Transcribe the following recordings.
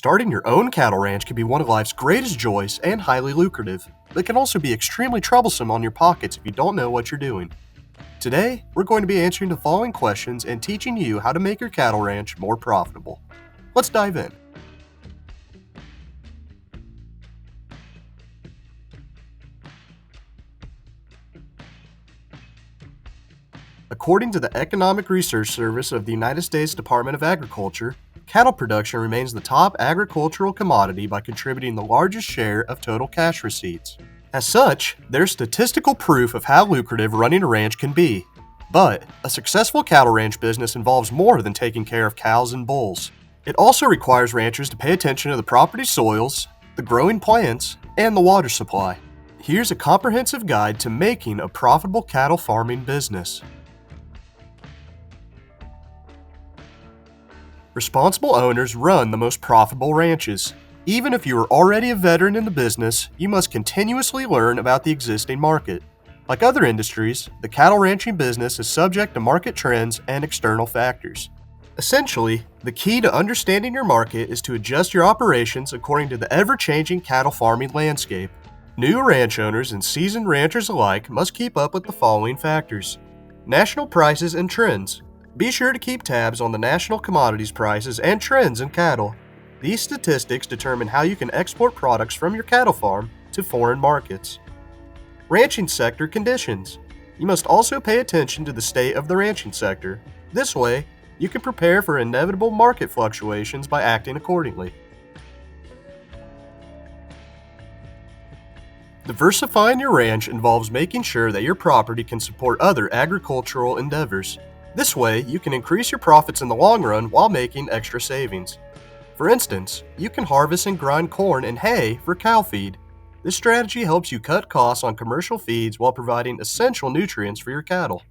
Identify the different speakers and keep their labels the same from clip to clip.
Speaker 1: Starting your own cattle ranch can be one of life's greatest joys and highly lucrative, but it can also be extremely troublesome on your pockets if you don't know what you're doing. Today, we're going to be answering the following questions and teaching you how to make your cattle ranch more profitable. Let's dive in. According to the Economic Research Service of the United States Department of Agriculture, cattle production remains the top agricultural commodity by contributing the largest share of total cash receipts. As such, there's statistical proof of how lucrative running a ranch can be. But a successful cattle ranch business involves more than taking care of cows and bulls. It also requires ranchers to pay attention to the property soils, the growing plants, and the water supply. Here's a comprehensive guide to making a profitable cattle farming business. Responsible owners run the most profitable ranches. Even if you are already a veteran in the business, you must continuously learn about the existing market. Like other industries, the cattle ranching business is subject to market trends and external factors. Essentially, the key to understanding your market is to adjust your operations according to the ever-changing cattle farming landscape. New ranch owners and seasoned ranchers alike must keep up with the following factors: national prices and trends. Be sure to keep tabs on the national commodities prices and trends in cattle. These statistics determine how you can export products from your cattle farm to foreign markets. Ranching sector conditions. You must also pay attention to the state of the ranching sector. This way, you can prepare for inevitable market fluctuations by acting accordingly. Diversifying your ranch involves making sure that your property can support other agricultural endeavors. This way, you can increase your profits in the long run while making extra savings. For instance, you can harvest and grind corn and hay for cow feed. This strategy helps you cut costs on commercial feeds while providing essential nutrients for your cattle.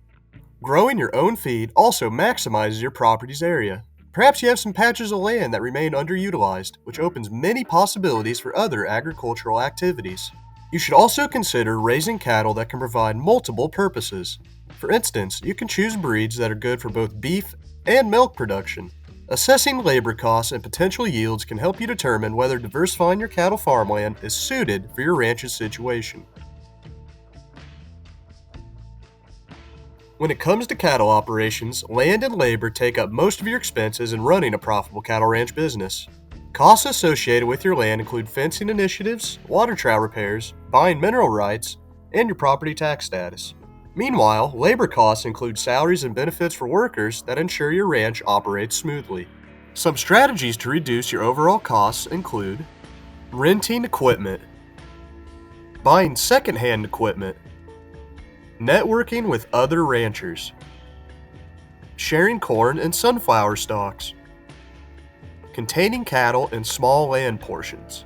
Speaker 1: Growing your own feed also maximizes your property's area. Perhaps you have some patches of land that remain underutilized, which opens many possibilities for other agricultural activities. You should also consider raising cattle that can provide multiple purposes. For instance, you can choose breeds that are good for both beef and milk production. Assessing labor costs and potential yields can help you determine whether diversifying your cattle farmland is suited for your ranch's situation. When it comes to cattle operations, land and labor take up most of your expenses in running a profitable cattle ranch business. Costs associated with your land include fencing initiatives, water trough repairs, buying mineral rights, and your property tax status. Meanwhile, labor costs include salaries and benefits for workers that ensure your ranch operates smoothly. Some strategies to reduce your overall costs include renting equipment, buying secondhand equipment, networking with other ranchers, sharing corn and sunflower stalks, containing cattle in small land portions.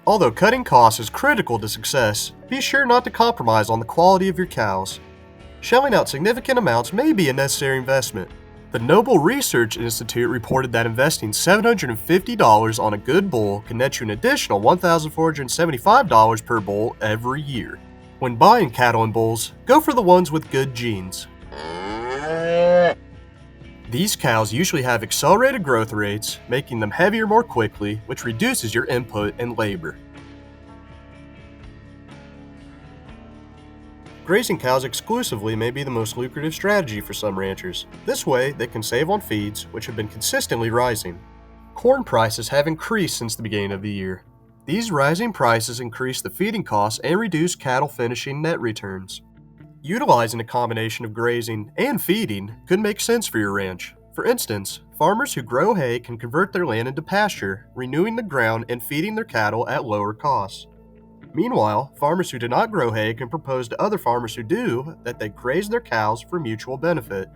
Speaker 1: Although cutting costs is critical to success, be sure not to compromise on the quality of your cows. Shelling out significant amounts may be a necessary investment. The Noble Research Institute reported that investing $750 on a good bull can net you an additional $1,475 per bull every year. When buying cattle and bulls, go for the ones with good genes. These cows usually have accelerated growth rates, making them heavier more quickly, which reduces your input and labor. Grazing cows exclusively may be the most lucrative strategy for some ranchers. This way, they can save on feeds, which have been consistently rising. Corn prices have increased since the beginning of the year. These rising prices increase the feeding costs and reduce cattle finishing net returns. Utilizing a combination of grazing and feeding could make sense for your ranch. For instance, farmers who grow hay can convert their land into pasture, renewing the ground and feeding their cattle at lower costs. Meanwhile, farmers who do not grow hay can propose to other farmers who do that they graze their cows for mutual benefit.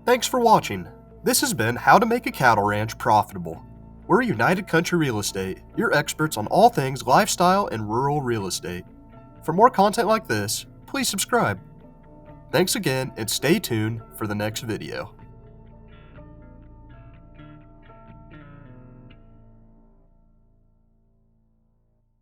Speaker 1: Thanks for watching. This has been How to Make a Cattle Ranch Profitable. We're United Country Real Estate, your experts on all things lifestyle and rural real estate. For more content like this, please subscribe. Thanks again and stay tuned for the next video.